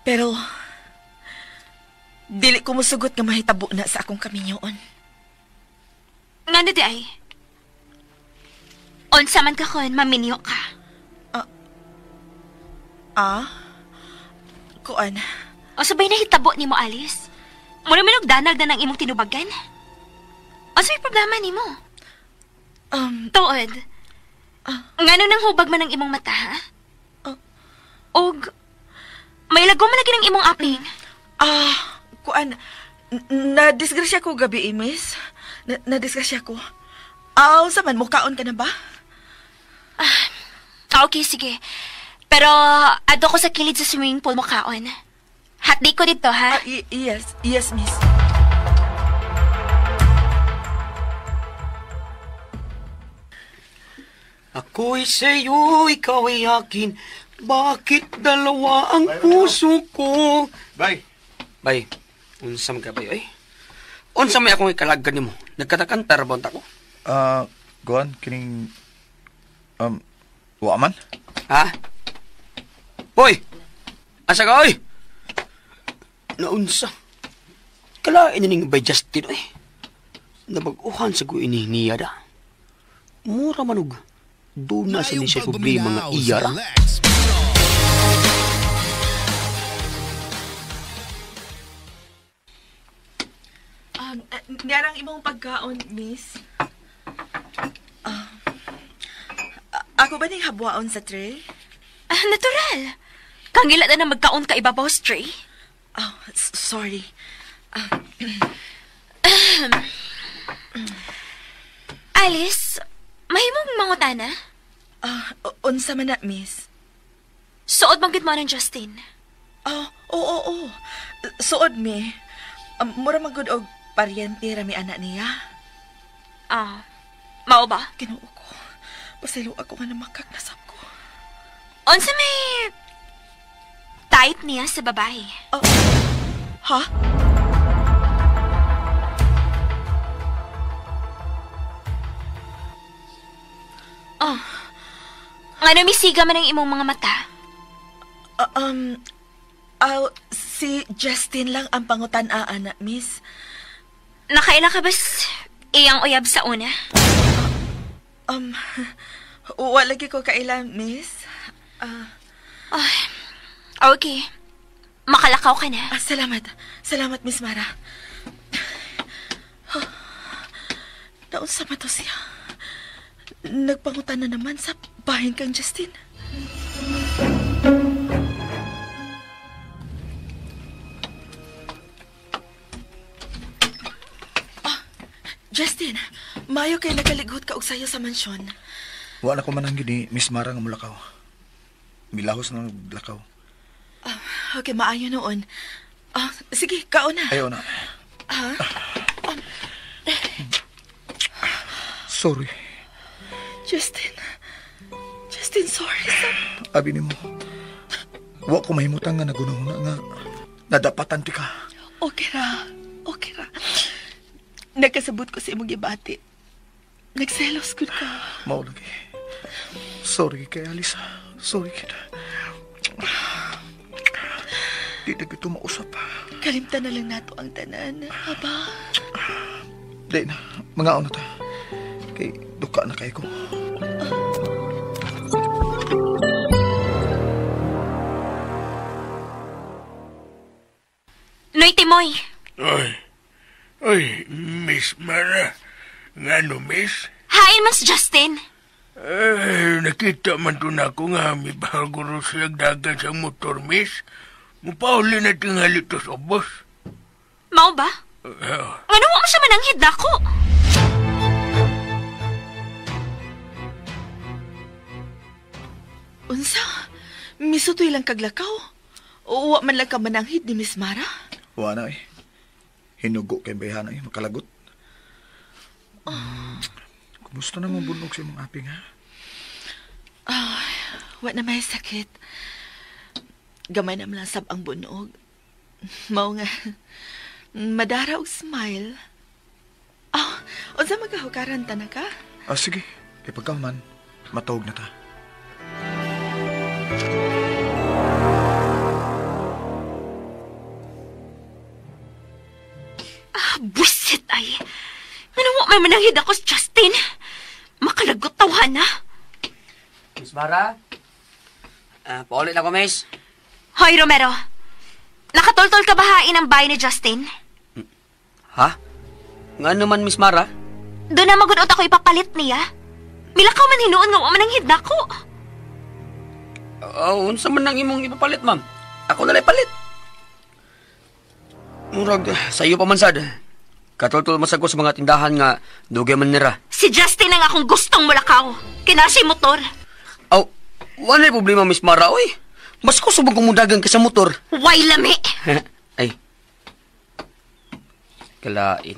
Pero, dili ko musugot nga mahitabo na sa akong kaminyoon. Nga na di ay. Unsa man ka kon, maminyo ka. Kuan. O sabay na hitabo ni mo, Alice. Muna man og danag na ng imong tinubagan. O sabay problema ni mo. Tuod. Ngano nang hubag man ang imong mata, ha? Og, may lago man lagi ng imong aping. Kuan. Na-disgrasya ko gabi, miss. Na-disgrasya ko. Sa man, mukaon ka na ba? Okay, sige. Pero, ato ko sa kilid sa swimming pool mo kaon. Hatdi ko dito, ha? Yes, miss. Ako'y sa'yo, ikaw ay akin. Bakit dalawa ang puso ko? Bay. Bay, unsa man ka bay, ay? Unsa may akong ikalagkan nimo? Nagkatakantar ba ako? Guan, kining... Waman? Ha? Hoy! Asa ka, oy? Naunsa? Kalain na ning by Justin, oy. Nabaguhan sa ko inihingiya da. Mura manug. Doon na sa siya problema nga iya ra. Niyarang imong pagkaon, miss. Ako ba ning habwaon sa tray? Natural. Kangila na magkaon ka ibabaw, Stray. Sorry. Alice, mahimong mangutana? Unsa man na, miss? Suod manggid mo ng Justin. Oo. Suod mi. Mura magud og paryente rami anak niya. Mao ba? Kinuo ko. Pasaylo ako nga namakak na sab ko. Unsa may type niya sa babae? Ha? Nga namisiga man ang imong mga mata? Si Justin lang ang pangutan-aan, miss. Nakaila ka bas iyang uyab sa una? Wala lagi ko kailan, miss. Okay. Makalakaw ka na. Salamat. Salamat, Miss Mara. Naunsa man to siya. Nagpangutan na naman sa bahin kang Justin. Justin, mayo kay nagaligot ka og sayo sa mansyon. Wala ko man ang gini, Miss Mara nga mulakaw. Milahos na lakaw. Okay, maayo noon. Sige, kaon na. Ayaw na. Sorry. Justin, sorry. Abi ni mo. Wa ko mahimutang nga nagunaw na nga. Nadapatan ti ka. Okay ra. Nagkasabot ko sa imong gibati. Nagselos ko ka. Mao lagi. Sorry kay Alisa. Sorry kita. Di na kita mausap. Kalimtan na lang nato ang tanan, aba. Di na, mga ano ta. Kay duka na kay ko. Noy Timoy, Ay, Miss Mara. Ngano, Miss? hain mas Justin. Nakita man to na ako nga may bago ro siya dagan sa motor, Miss. Mupauli na tingali to sa boss. Mao ba? Ano mo siya mananghid ako? Unsa? Misutoy lang kaglakaw? O wa man lang ka mananghid ni Miss Mara? Wala eh. Hinugo kay bayhana eh, makalagot. Kumusta na mabunog sa imong aping, ha? Wa na may sakit. Gamay na malasab ang bunog. Mao nga, madara og smile. Unsa magahukaran ta na ka? Sige. Kay pagkaman, matawag na ta. Busit ay. Ano mo may mananghid ako sa Justin? Makalagot tawhan na. Miss Mara? Paulit ako, Miss. Hoy, Romero. Nakatultol ka ba hain ang bahay ni Justin? Ha? Nga naman, Miss Mara? Doon na magudot ako ipapalit niya. Milakaw man hinuon nga wa mananghid na ko. Unsa man nang imong ipapalit, ma'am? Ako na lang palit. Murag, sa'yo pa man sad. Katultul masag ko sa mga tindahan nga dugay man nira. Si Justin ang akong gustong mulakaw. Kinasay motor. Wala problema, Miss Mara, oy. Mas ko subang kumudagan ka sa motor. Way lami. Ay. Kalain.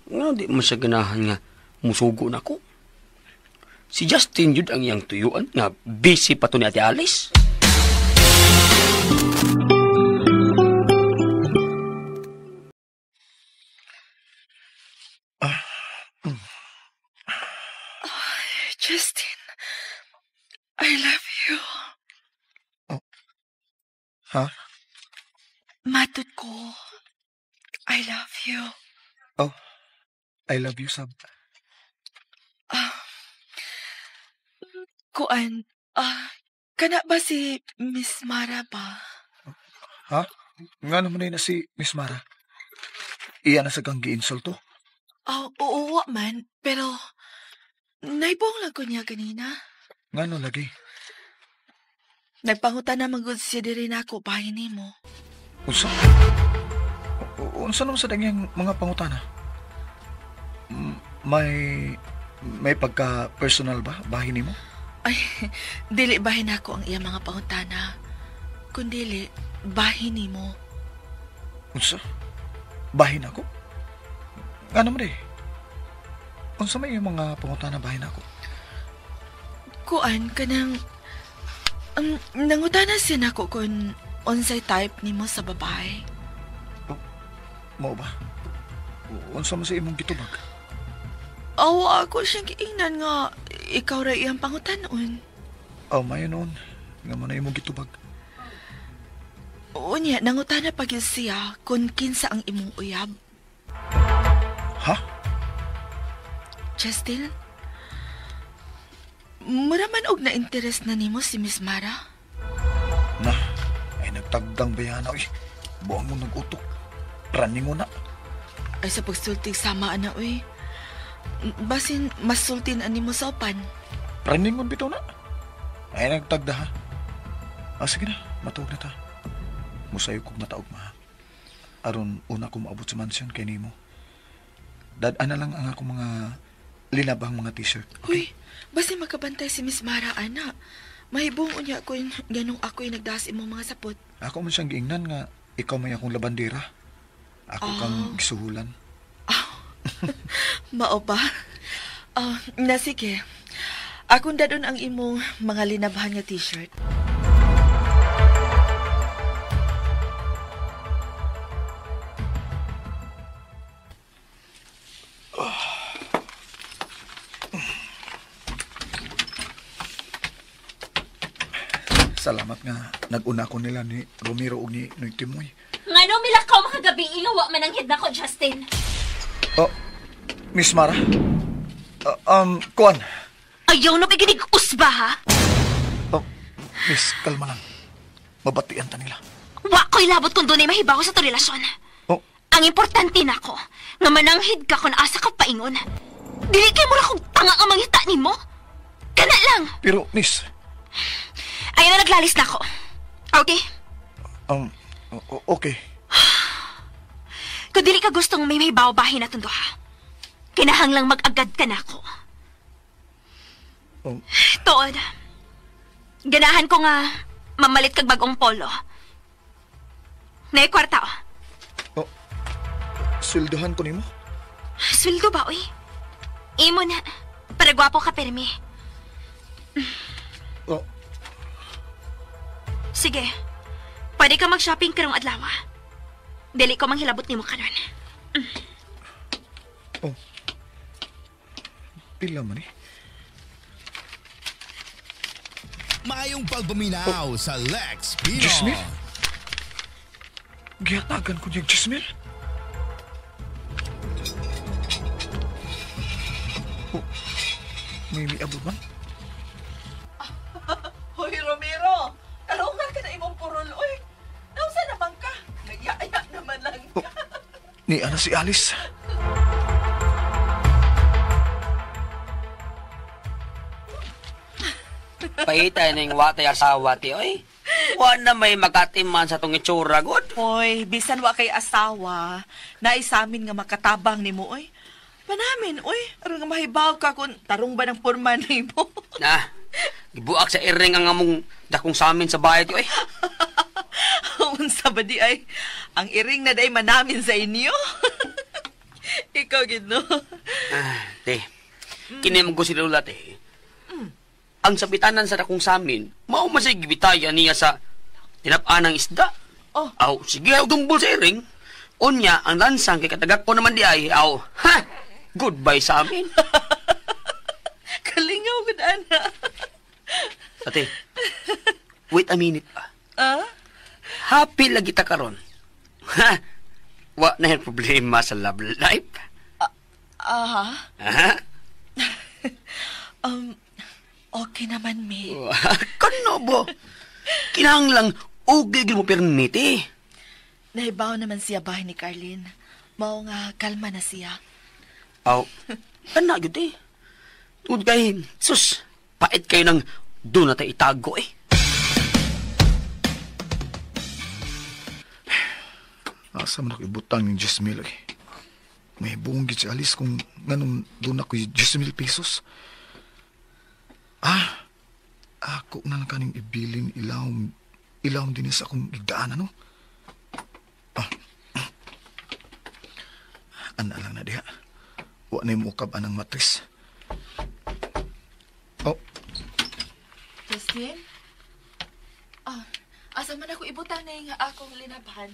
Nga di mo siya ganahan nga musugo na ko. Si Justin yun ang iyang tuyuan nga busy pa to ni Ate Alice. Justin, I love you. Ha? Matut ko. I love you. I love you, Sab. Kuan, kana ba si Miss Mara ba? Ha? Nga naman na si Miss Mara. Iya na sa kang gi-insulto. Oo man, pero naibong lang ko niya kanina. Nga no lagi. Nagpangutan na magod siya diri na ako bahay ni mo. Unsa? Unsa naman sa dangyang mga pangutana? May pagka-personal ba bahay nimo? Ay, dili bahin ako ang iya mga pangutana. Kundili, bahin ni mo. Unsa? Bahin ako? Nga naman eh. Unsa may yung mga pangutana bahin ako? Kuan, kanang... nangutana siya nako kung unsay type ni mo sa babae. Mao ba? Unsa man sa imong gitubag? Awa ako siyang giingnan nga ikaw ra iyang pangutanon. Mayo noon. Nga mo na imong gitubag. Unya, nangutana pa gyud siya kung kinsa ang imong uyab. Ha? Justin? Mura man og na-interest na nimo si Miss Mara? Ay nagtagdang bayana. Uy, buwang mo nag-utok. Running mo na. Ay sa pagsultig sama na, uy. Basin, mas sultin ani mo sa upan. Running mo bitaw na. Ay nagtagda ha. Sige na, matuog na ta. Musayo kong mataog ma. Aron una ko maabot sa mansyon kay nimo. Dad-an na lang ang akong mga linabang mga t-shirt. Okay? Uy, basin makabantay si Miss Mara, ana. Mahibong unya ko yung ganong ako'y nagdaas imong mga sapot. Ako man siyang giingnan nga ikaw may akong labandera. Ako kang gisuhulan. Mao ba? Na sige. Akong dadon ang imong mga linabhan nga t-shirt. Salamat nga nag-una ko nila ni Romero ug ni Noy Timoy. Ngano milakaw makagabi ingawa mananghid na ko, Justin. Oh, Miss Mara? Kuan. Ayaw na biginig usba, ha? Oh, Miss, kalma lang. Mabatian ta nila. Wa ko'y labot kung doon ay mahibaw sa to relasyon. Oh, Ang importante na ko, nga mananghid ka kung asa ka paingon. Dili kay mo ra kong tanga ang mangita ni mo. Kana lang. pero Miss, Ayaw na naglalis na ako. Okay? okay. Kung dili ka gustong may mahibaw-bahin na tundo, ha? Kinahanglang mag-agad ka na ako. Oh, Tuod. Ganahan ko nga mamalit kag bagong polo. Nay kwarta, oh. sweldohan ko nimo. Sweldo ba, uy? Imo na. Para gwapo ka, permi. Oh, Sige. Pwede ka mag-shopping karong adlaw. Dili ko manghilabot nimo karon. pila man eh. Mayong pagpaminaw sa Lex Pino. Jismil? Gihatagan ko niya, Jismil. Oh, may miabot man? Hoy, Romero! Kalungan ka na imong purol, oy! Nausa naman ka? Nagyaya naman lang ka. Ni ana si Alice. Pahitay na yung watay asawa ti, oy. Wa na may makatiman sa tong itsura, god. Hoy, bisan wa kay asawa, naisamin nga makatabang ni mo, oy. Panamin, oy. Aron nga mahibaw ka kung tarong ba ng porma ni mo. Na, gibuak sa iring ang among dakong samin sa bahay ti, oy. Unsa ba di ay, ang iring na day manamin sa inyo? Ikaw, Gino. Te, kini mo ko si Lula, te. Ang sabitanan sa dakong samin, mao man siya gibitayan niya sa tinap-anang isda. Oh. Aw, sige, dumbol sa iring. Unya, ang lansang kay katagak ko naman di ay, aw, ha! Goodbye sa amin. Kalingaw, good ana. Ate, wait a minute pa. Ah? Happy lagi ta karon. Ha? Wa na yung problema sa love life. Aha. Ha? Okay naman, May. Kano bo? Kinahanglang ugay mo permiti. Nahibaw naman siya bahay ni Carlin. Mao nga kalma na siya. Aw, kana yun eh. Tungod kay, sus, pait kayo ng doon na tayo itago eh. Asa man ako ibutang ng 10,000 eh. May bunggit si Alice kung ganun doon ako 10,000 pesos. Ako na lang kaning ibilin ilawom din sa akong igdaan, ano? Ana lang na diha. Wa na yung mukab anang matris. Oh, Justin? Asa man ako ibutang na yung akong linaban?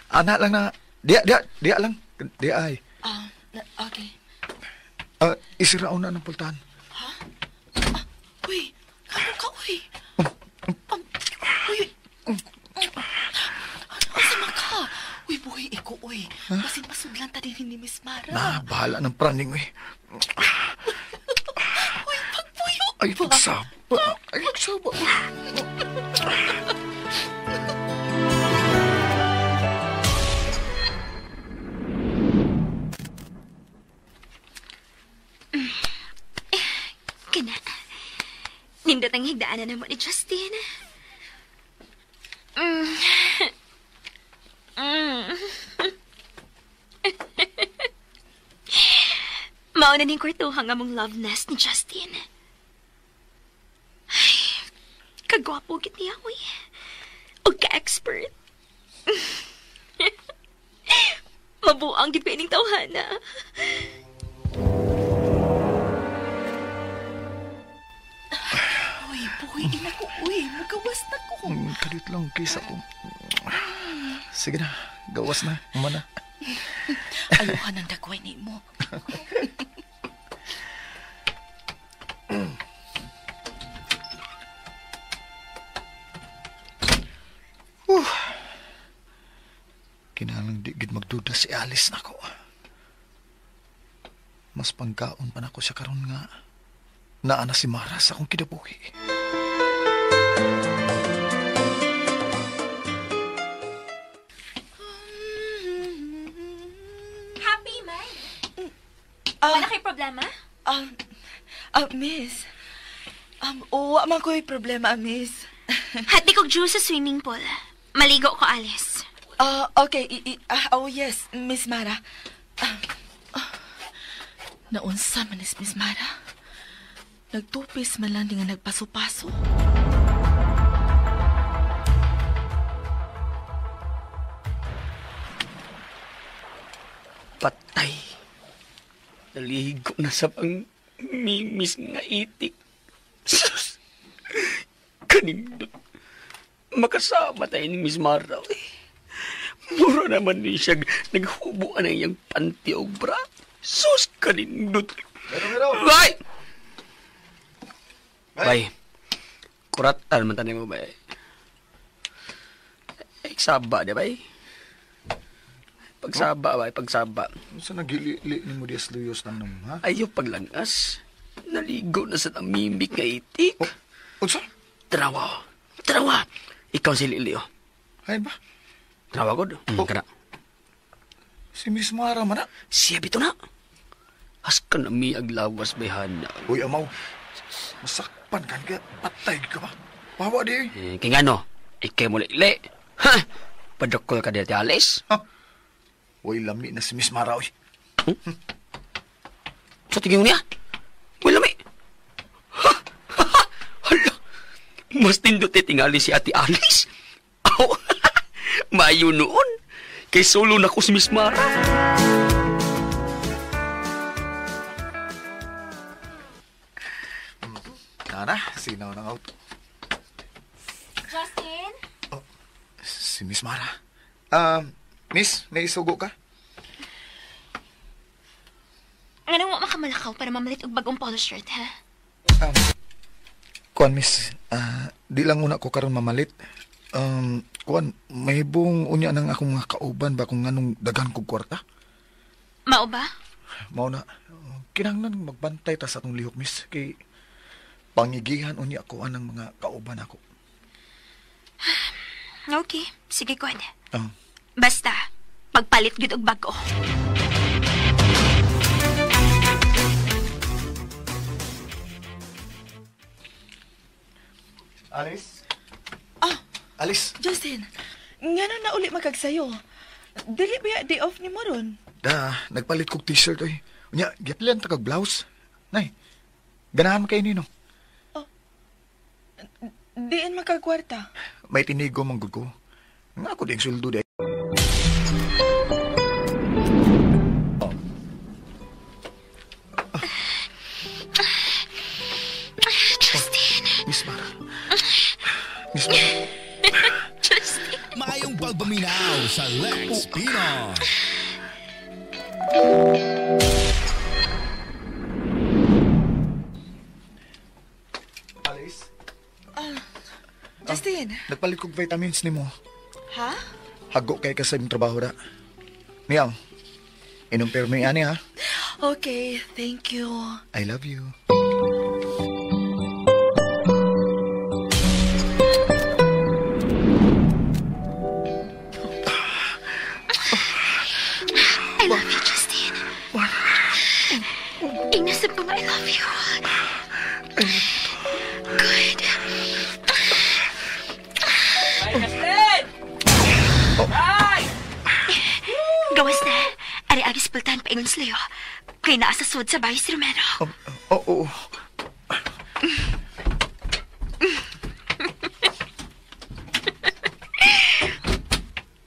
ana lang na. Diya lang. Diya ay. Okay. Isiraon na ng pultahan. Uy, ano ka, uy? Uy, asa man ka? Uy, buhay iko, uy. Basin masudlan ta din ni Miss Mara. Bahala ng praning, eh. Uy, pagpuyo. Ay, pagsaba. Ay, pagsaba. Kana. Nindot ang higdaan na mo ni Justin. Mauna ning kwartuhang among love nest ni Justin. Ay, kagwapo git niya, uy. O ka-expert. Mabuang gipining tawhana. Uy, buhay ina ko, uy. Magawas na ko. Kalit lang kisa ko. Sige na, gawas na. Umana. Ayuhan ang dagway ni mo. Kinalang di gid magduda si Alice nako. Mas pangkaon pa nako siya karon nga naana si Mara sa akong kidabuhi. Happy, May. Wala kay problema? Miss. Wa man ko'y problema, miss. Hati kog juice sa swimming pool. Maligo ko, Alice. Okay. Yes, Miss Mara. Naunsa man is Miss Mara. Nagtupis man lang di nga nagpaso-paso. Patay. Naligo na sa pang mimis nga itik. Sus! Kanindot. Makasama tayo ni Miss Mara. Mura naman din siya naghubuan na iyang panty o bra. Sus! Kanindot. Bay! Bay. Kuratan man tayo mo, bay. Saba, di bay? Pagsaba, bay. Pagsaba. Sa nagili-li ni mo dias luyos lang naman, ha? Ayaw paglangas. Naligo na sa namimik nga itik. Unsa? Trawa. Ikaw si Lilio. Ay ba? Trawa ko. Kana. Si Miss Mara man na. Siya bito na. Haskan na mi aglawas bayhana. Uy, amaw. Masakpan kan kaya patay ka ba? Bawa di. Kaya nga no, ikay mo lili. Ha? Padokol ka dito, Alice. Ha? Uy, lami na si Miss Mara, uy. Sa tingin mo niya? Uy, lami. Ha? Hala. Mas tindot tingali si Ate Alice. Aw. Mayo noon. Kay solo na ko si Miss Mara. Nana, sinaw ng auto. Justin? Si Miss Mara. Miss, may isugo ka? Ano mo makamalakaw para mamalit og bagong polo shirt, ha? Kuan, Miss. Di lang una ko karon mamalit. Kuan, may buong unya ng akong mga kauban ba kung anong dagan kong kwarta? Mao ba? Mao na. Kinahanglan magbantay ta sa atong lihok, Miss. Kay pangigihan unya ko anang mga kauban ako. Okay, sige ko. Basta, pagpalit gud og bago. Alice? Alice? Justin, nga na uli magkagsayo. Dili ba day off ni mo ron? Nagpalit kong t-shirt, oy. Unya, giaplan ta kag blouse. Nay, ganahan mo kayo nino. Diin magkagwarta. May tinigo manggod ko. Nga ako ding suldo di. Justin. Miss Mara. Miss Mara. Justin. Maayong pagbaminaw sa Lex Pinon. Alice? Justin. Nagpalit kong vitamins ni mo. Ha? Hago kay ka sa imong trabaho da. Niyaw, inom permi ani ha. Okay, thank you. I love you. I love you, Justin. Inasab ko nga I love you. Good. Gawas na. Ari agis pultahan pa ingon slayo. Kay naa sa sud sa bahay si Romero. Oo.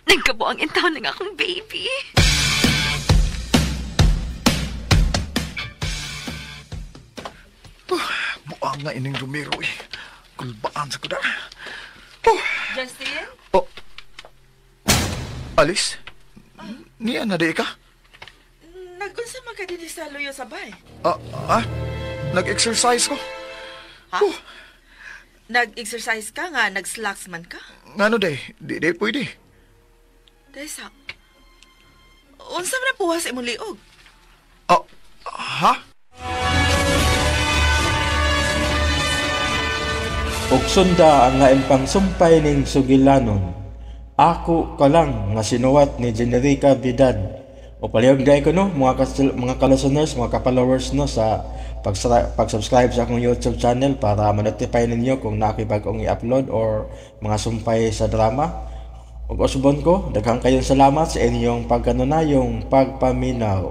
Nagkabuang intawon ng akong baby. Buang nga ining Romero eh. Kulbaan sa kuda. Justin? Alice? Niya na di ka? Nagunsa man ka din sa luyo sa bay? Nag-exercise ko. Ha? Nag-exercise ka nga, nag-slacks man ka? Ngano day? Di pwede. Desa, unsa man ang puwas imong liog? Oh, ha? Og sunda ang laing pangsumpay ning sugilanon. Ako ka lang nga sinuwat ni Generica Vidal. O palihog day ko no, mga ka-listeners, mga ka-followers no, sa pag-subscribe sa akong YouTube channel para ma-notify ninyo kung nakibagong i-upload or mga sumpay sa drama. Ug usbon ko, daghang kayong salamat sa inyong pagkanunayong pagpaminaw.